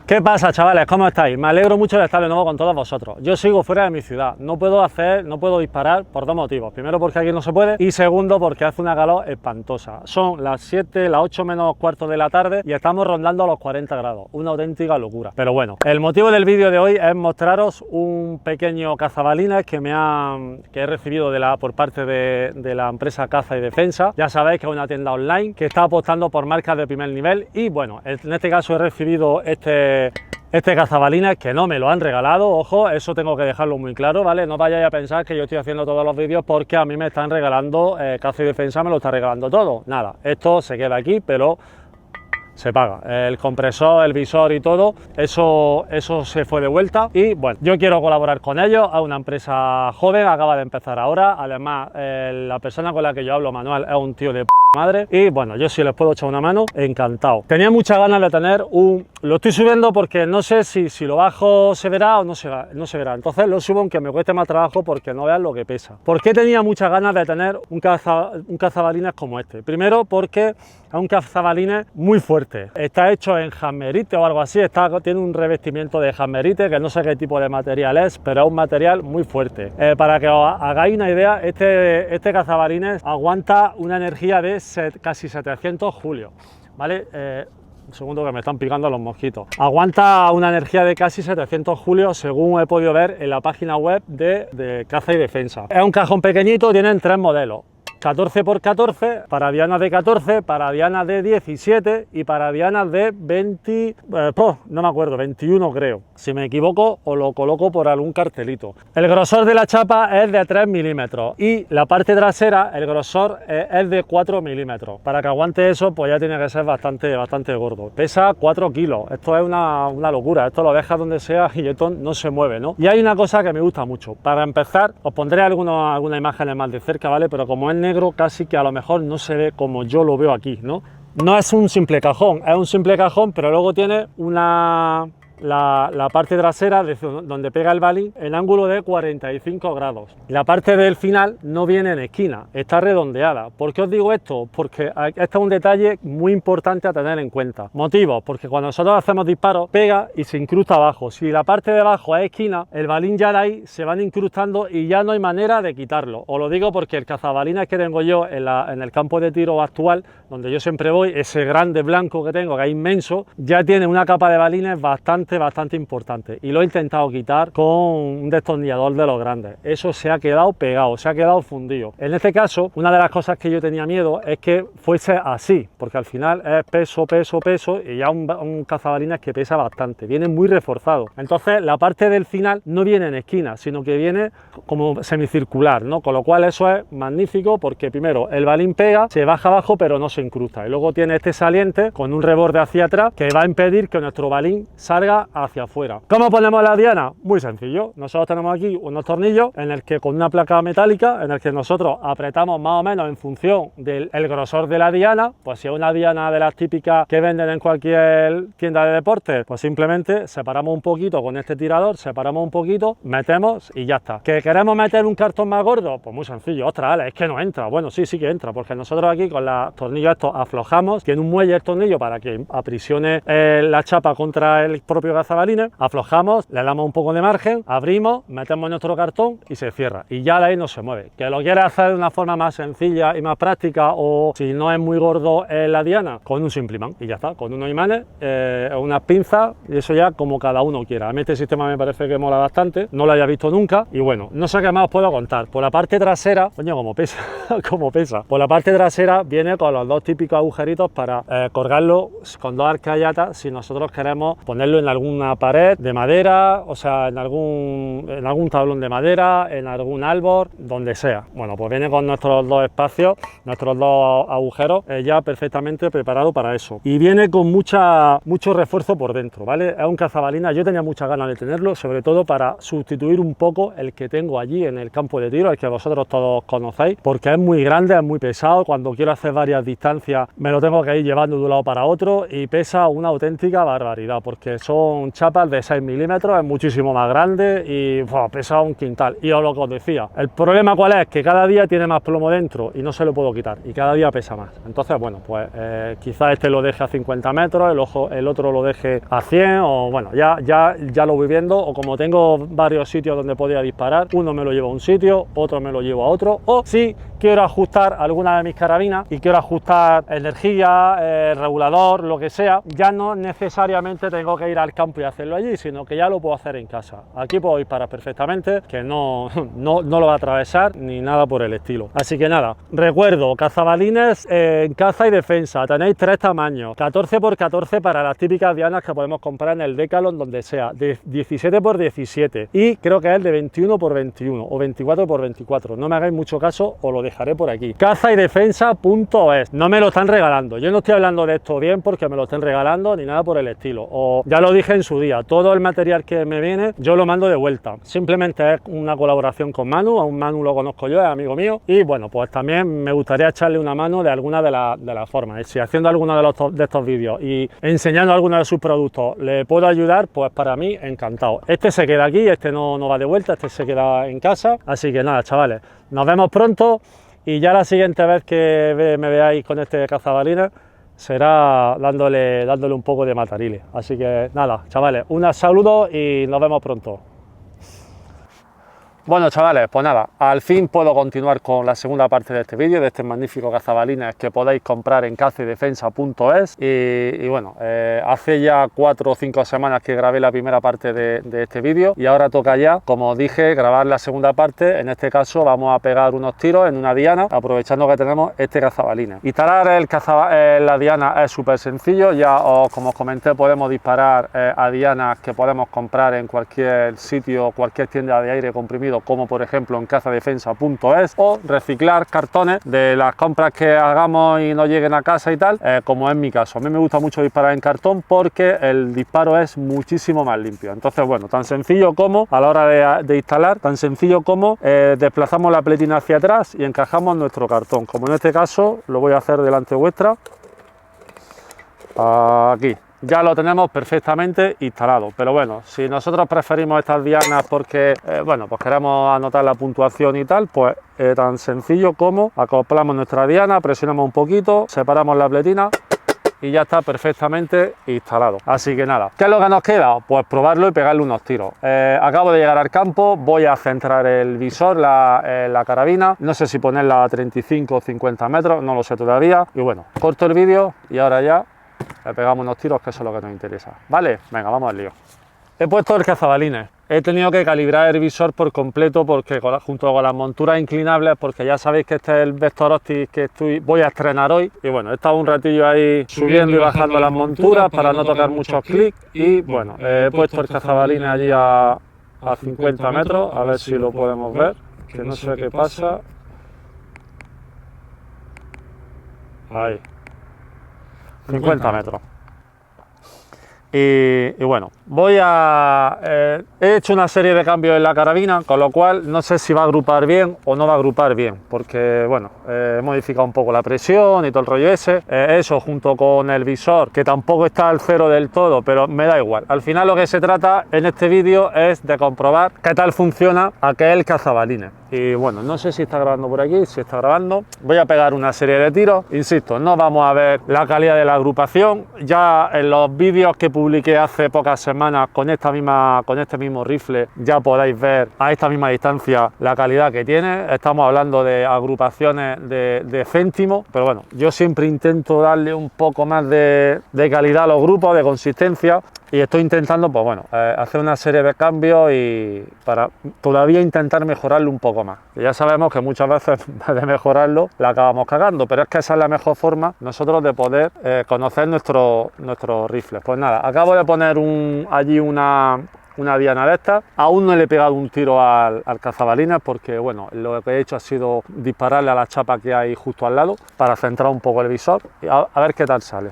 ¿Qué pasa, chavales? ¿Cómo estáis? Me alegro mucho de estar de nuevo con todos vosotros. Yo sigo fuera de mi ciudad, no puedo disparar por dos motivos. Primero, porque aquí no se puede, y segundo, porque hace una calor espantosa. Son las 7, las 8 menos cuarto de la tarde y estamos rondando los 40 grados. Una auténtica locura. Pero bueno, el motivo del vídeo de hoy es mostraros un pequeño cazabalines que he recibido por parte de la empresa Caza y Defensa. Ya sabéis que es una tienda online que está apostando por marcas de primer nivel y bueno, en este caso he recibido este cazabalines que no me lo han regalado, ojo, eso tengo que dejarlo muy claro, ¿vale? No vayáis a pensar que yo estoy haciendo todos los vídeos porque a mí me están regalando, Caza y Defensa me lo está regalando todo. Nada, esto se queda aquí, pero se paga. El compresor, el visor y todo, eso se fue de vuelta. Y bueno, yo quiero colaborar con ellos, a una empresa joven, acaba de empezar ahora. Además, la persona con la que yo hablo, Manuel, es un tío de madre y bueno, yo si les puedo echar una mano, encantado. Tenía muchas ganas de tener lo estoy subiendo porque no sé si lo bajo se verá o no se verá, entonces lo subo aunque me cueste más trabajo porque no vean lo que pesa. ¿Por qué tenía muchas ganas de tener un cazabalines como este? Primero porque es un cazabalines muy fuerte, está hecho en jasmerite o algo así, tiene un revestimiento de jasmerite que no sé qué tipo de material es, pero es un material muy fuerte. Para que os hagáis una idea, este cazabalines aguanta una energía de casi 700 julios, ¿vale? Un segundo que me están picando los mosquitos. Aguanta una energía de casi 700 julios según he podido ver en la página web de Caza y Defensa. Es un cajón pequeñito, tienen 3 modelos. 14×14, para dianas de 14, para dianas de 17 y para dianas de 20, no me acuerdo, 21 creo. Si me equivoco os lo coloco por algún cartelito. El grosor de la chapa es de 3 milímetros y la parte trasera, el grosor es de 4 milímetros. Para que aguante eso, pues ya tiene que ser bastante gordo. Pesa 4 kilos, esto es una locura, esto lo dejas donde sea y esto no se mueve, ¿no? Y hay una cosa que me gusta mucho. Para empezar, os pondré algunas imágenes más de cerca, ¿vale? Pero como es negro, casi que a lo mejor no se ve como yo lo veo aquí, ¿no? No es un simple cajón, es un simple cajón, pero luego tiene la parte trasera donde pega el balín en ángulo de 45 grados. La parte del final no viene en esquina, está redondeada. ¿Por qué os digo esto? Porque este es un detalle muy importante a tener en cuenta. Motivo, porque cuando nosotros hacemos disparos, pega y se incrusta abajo. Si la parte de abajo es esquina, el balín ya de ahí se van incrustando y ya no hay manera de quitarlo. Os lo digo porque el cazabalines que tengo yo en el campo de tiro actual, donde yo siempre voy, ese grande blanco que tengo, que es inmenso, ya tiene una capa de balines bastante importante y lo he intentado quitar con un destornillador de los grandes. Eso se ha quedado pegado, se ha quedado fundido. En este caso, una de las cosas que yo tenía miedo es que fuese así, porque al final es peso y ya un cazabalines que pesa bastante, viene muy reforzado. Entonces la parte del final no viene en esquina, sino que viene como semicircular, ¿no? Con lo cual eso es magnífico porque primero el balín pega, se baja abajo pero no se incrusta y luego tiene este saliente con un reborde hacia atrás que va a impedir que nuestro balín salga hacia afuera. ¿Cómo ponemos la diana? Muy sencillo. Nosotros tenemos aquí unos tornillos en el que con una placa metálica en el que nosotros apretamos más o menos en función del grosor de la diana. Pues si es una diana de las típicas que venden en cualquier tienda de deportes, pues simplemente separamos un poquito con este tirador, separamos un poquito, metemos y ya está. ¿Que queremos meter un cartón más gordo? Pues muy sencillo. Ostras, Ale, es que no entra. Bueno, sí que entra, porque nosotros aquí con los tornillos estos aflojamos, tiene un muelle el tornillo para que aprisione la chapa contra el propio cazabalines, aflojamos, le damos un poco de margen, abrimos, metemos nuestro cartón y se cierra y ya de ahí no se mueve. Que lo quieras hacer de una forma más sencilla y más práctica o si no es muy gordo la diana, con un simple imán y ya está, con unos imanes, unas pinzas y eso ya como cada uno quiera. A mí este sistema me parece que mola bastante, no lo haya visto nunca y bueno, no sé qué más os puedo contar. Por la parte trasera, coño, como pesa, como pesa. Por la parte trasera viene con los dos típicos agujeritos para colgarlo con dos arcallatas si nosotros queremos ponerlo en alguna pared de madera, o sea, en algún tablón de madera, en algún árbol, donde sea. Bueno, pues viene con nuestros dos espacios, nuestros dos agujeros, ya perfectamente preparado para eso. Y viene con mucho refuerzo por dentro, ¿vale? Es un cazabalines, yo tenía muchas ganas de tenerlo, sobre todo para sustituir un poco el que tengo allí en el campo de tiro, el que vosotros todos conocéis, porque es muy grande, es muy pesado, cuando quiero hacer varias distancias me lo tengo que ir llevando de un lado para otro y pesa una auténtica barbaridad, porque son con chapas de 6 milímetros, es muchísimo más grande y pesa un quintal. Y lo que os decía, el problema cuál es, que cada día tiene más plomo dentro y no se lo puedo quitar y cada día pesa más. Entonces, bueno, pues quizás este lo deje a 50 metros, el otro lo deje a 100 o bueno, ya lo voy viendo, o como tengo varios sitios donde podía disparar, uno me lo llevo a un sitio, otro me lo llevo a otro, o si quiero ajustar alguna de mis carabinas y quiero ajustar energía, regulador, lo que sea, ya no necesariamente tengo que ir al campo y hacerlo allí, sino que ya lo puedo hacer en casa. Aquí puedo disparar perfectamente, que no lo va a atravesar ni nada por el estilo. Así que nada, recuerdo, cazabalines en caza y defensa, tenéis 3 tamaños, 14 x 14 para las típicas dianas que podemos comprar en el Decathlon, donde sea, de 17 x 17 y creo que es el de 21 x 21 o 24 x 24, no me hagáis mucho caso, os lo dejaré por aquí. Caza y defensa.es, no me lo están regalando, yo no estoy hablando de esto bien porque me lo estén regalando ni nada por el estilo, o ya lo dije en su día, todo el material que me viene yo lo mando de vuelta, simplemente es una colaboración con Manu, a un Manu lo conozco yo, es amigo mío, y bueno, pues también me gustaría echarle una mano de alguna de las formas, si haciendo alguno de estos vídeos y enseñando alguno de sus productos le puedo ayudar, pues para mí encantado. Este se queda aquí, este no va de vuelta, este se queda en casa, así que nada, chavales, nos vemos pronto y ya la siguiente vez que me veáis con este cazabalines será dándole un poco de matarile. Así que nada, chavales, un saludo y nos vemos pronto. Bueno, chavales, pues nada, al fin puedo continuar con la segunda parte de este vídeo, de este magnífico cazabalines que podéis comprar en cazydefensa.es y bueno, hace ya 4 o 5 semanas que grabé la primera parte de este vídeo y ahora toca ya, como os dije, grabar la segunda parte. En este caso vamos a pegar unos tiros en una diana, aprovechando que tenemos este cazabalines. Instalar la diana es súper sencillo, como os comenté, podemos disparar a dianas que podemos comprar en cualquier sitio, cualquier tienda de aire comprimido, como por ejemplo en cazydefensa.es, o reciclar cartones de las compras que hagamos y nos lleguen a casa y tal, como es mi caso. A mí me gusta mucho disparar en cartón porque el disparo es muchísimo más limpio. Entonces, bueno, tan sencillo como a la hora de instalar, tan sencillo como desplazamos la pletina hacia atrás y encajamos nuestro cartón, como en este caso lo voy a hacer delante vuestra. Aquí ya lo tenemos perfectamente instalado, pero bueno, si nosotros preferimos estas dianas porque bueno, pues queremos anotar la puntuación y tal, pues tan sencillo como acoplamos nuestra diana, presionamos un poquito, separamos la pletina y ya está perfectamente instalado. Así que nada, ¿qué es lo que nos queda? Pues probarlo y pegarle unos tiros. Acabo de llegar al campo, voy a centrar el visor, la carabina, no sé si ponerla a 35 o 50 metros, no lo sé todavía, y bueno, corto el vídeo y ahora ya le pegamos unos tiros, que eso es lo que nos interesa. Vale, venga, vamos al lío. He puesto el cazabalines, he tenido que calibrar el visor por completo porque junto con las monturas inclinables, porque ya sabéis que este es el Vector Optics que voy a estrenar hoy, y bueno, he estado un ratillo ahí subiendo y bajando las monturas para no tocar muchos clics y bueno, he puesto el cazabalines allí a 50 metros, a ver si lo podemos ver, que no sé qué pasa. Ahí, 50 metros. Y bueno, he hecho una serie de cambios en la carabina, con lo cual no sé si va a agrupar bien o no va a agrupar bien, porque bueno, he modificado un poco la presión y todo el rollo ese, eso junto con el visor, que tampoco está al cero del todo, pero me da igual. Al final lo que se trata en este vídeo es de comprobar qué tal funciona aquel cazabalines. Y bueno, no sé si está grabando por aquí, si está grabando, voy a pegar una serie de tiros, insisto, no vamos a ver la calidad de la agrupación, ya en los vídeos que publiqué hace pocas semanas con este mismo rifle ya podéis ver a esta misma distancia la calidad que tiene. Estamos hablando de agrupaciones de céntimos, pero bueno, yo siempre intento darle un poco más de calidad a los grupos, de consistencia, y estoy intentando, pues bueno, hacer una serie de cambios y para todavía intentar mejorarlo un poco más. Y ya sabemos que muchas veces de mejorarlo la acabamos cagando, pero es que esa es la mejor forma nosotros de poder conocer nuestros rifles. Pues nada, acabo de poner allí una diana de estas. Aún no le he pegado un tiro al cazabalines porque bueno, lo que he hecho ha sido dispararle a la chapa que hay justo al lado para centrar un poco el visor y a ver qué tal sale.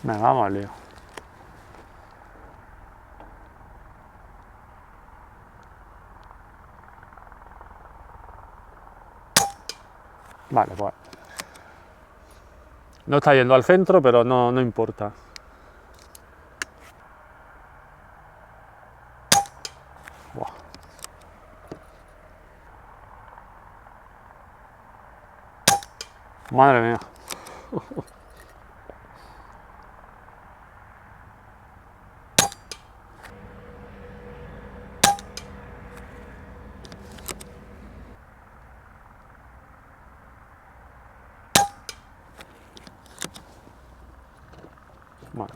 Venga, vamos al lío. Vale, pues no está yendo al centro, pero no importa. Buah. Madre mía. Bueno,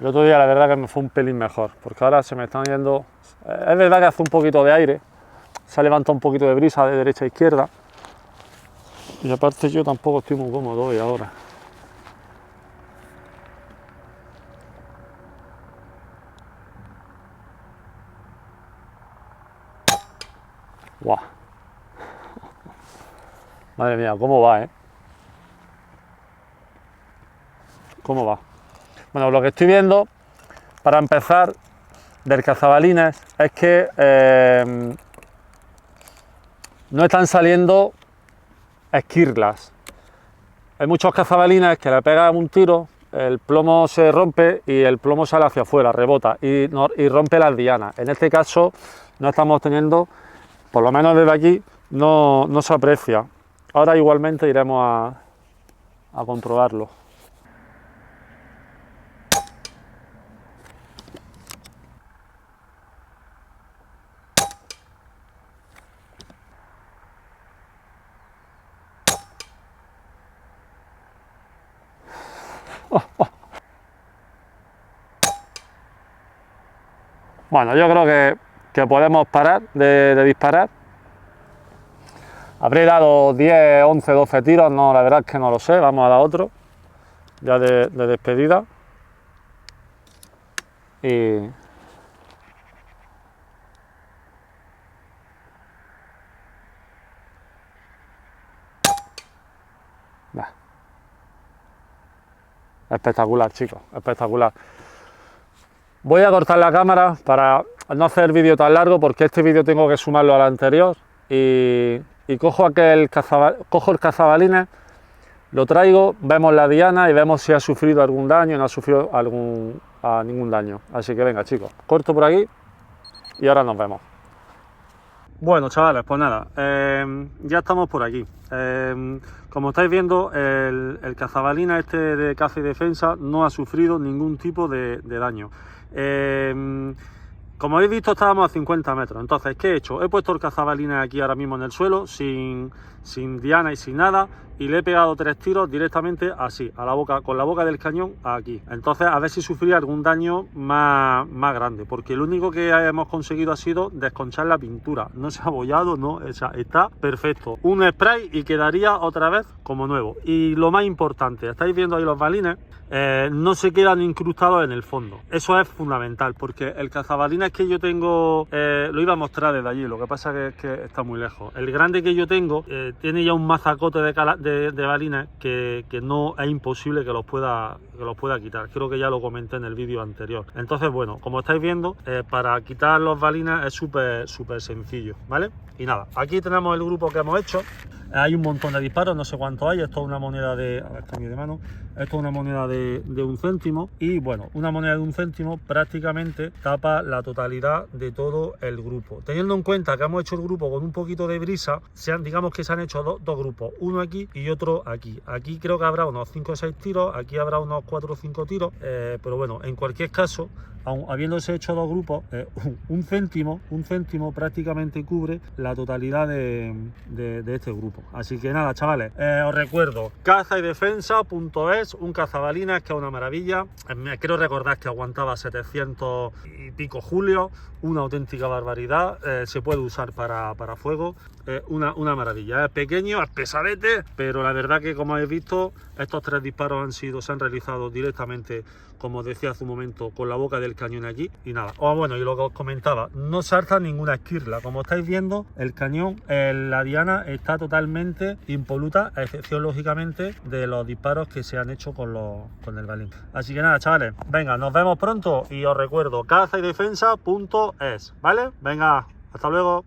el otro día la verdad que me fue un pelín mejor, porque ahora se me están yendo. Es verdad que hace un poquito de aire, se ha levantado un poquito de brisa de derecha a izquierda, y aparte yo tampoco estoy muy cómodo hoy ahora. Guau. Madre mía, cómo va, ¿eh? ¿Cómo va? Bueno, lo que estoy viendo, para empezar, del cazabalines, es que no están saliendo esquirlas. Hay muchos cazabalines que le pegan un tiro, el plomo se rompe y el plomo sale hacia afuera, rebota y rompe las dianas. En este caso no estamos teniendo, por lo menos desde aquí, no se aprecia. Ahora igualmente iremos a comprobarlo. Bueno, yo creo que podemos parar de disparar. Habré dado 10, 11, 12 tiros, no, la verdad es que no lo sé. Vamos a dar otro, ya de despedida. Y... Bah. Espectacular, chicos, espectacular. Voy a cortar la cámara para no hacer el vídeo tan largo, porque este vídeo tengo que sumarlo al anterior. Y cojo el cazabalines, lo traigo, vemos la diana y vemos si ha sufrido algún daño, no ha sufrido ningún daño. Así que venga, chicos, corto por aquí y ahora nos vemos. Bueno, chavales, pues nada, ya estamos por aquí. Como estáis viendo, el cazabalina este de caza y defensa no ha sufrido ningún tipo de daño. Como habéis visto, estábamos a 50 metros. Entonces, ¿qué he hecho? He puesto el cazabalina aquí ahora mismo en el suelo, sin diana y sin nada, y le he pegado 3 tiros directamente así, a la boca, con la boca del cañón aquí. Entonces, a ver si sufría algún daño más grande, porque lo único que hemos conseguido ha sido desconchar la pintura. No se ha abollado, no, o sea, está perfecto. Un spray y quedaría otra vez como nuevo. Y lo más importante, estáis viendo ahí los balines, no se quedan incrustados en el fondo. Eso es fundamental, porque el cazabalines que yo tengo, lo iba a mostrar desde allí, lo que pasa es que está muy lejos. El grande que yo tengo tiene ya un mazacote de balines que no es imposible que los pueda quitar. Creo que ya lo comenté en el vídeo anterior. Entonces, bueno, como estáis viendo, para quitar los balines es súper sencillo, ¿vale? Y nada, aquí tenemos el grupo que hemos hecho. Hay un montón de disparos, no sé cuánto hay. Esto es una moneda de... A ver, cambio de mano. Esto es una moneda de 1 céntimo. Y bueno, una moneda de 1 céntimo prácticamente tapa la totalidad de todo el grupo. Teniendo en cuenta que hemos hecho el grupo con un poquito de brisa, digamos que se han hecho dos grupos. Uno aquí y otro aquí. Aquí creo que habrá unos 5 o 6 tiros. Aquí habrá unos 4 o 5 tiros. Pero bueno, en cualquier caso, aun habiéndose hecho 2 grupos, 1 céntimo prácticamente cubre la totalidad de este grupo. Así que nada, chavales, os recuerdo, cazaydefensa.es, un cazabalinas que es una maravilla. Quiero recordar que aguantaba 700 y pico julios, una auténtica barbaridad. Se puede usar para fuego, una maravilla. Es pequeño, es pesadete, pero la verdad que, como habéis visto, estos 3 disparos se han realizado directamente, como decía hace un momento, con la boca del cañón aquí. Y nada, bueno, y lo que os comentaba, no salta ninguna esquirla. Como estáis viendo, el cañón, la diana está totalmente impoluta, a excepción lógicamente de los disparos que se han hecho con el balín. Así que nada, chavales, venga, nos vemos pronto y os recuerdo, cazaydefensa.es, ¿vale? Venga, hasta luego.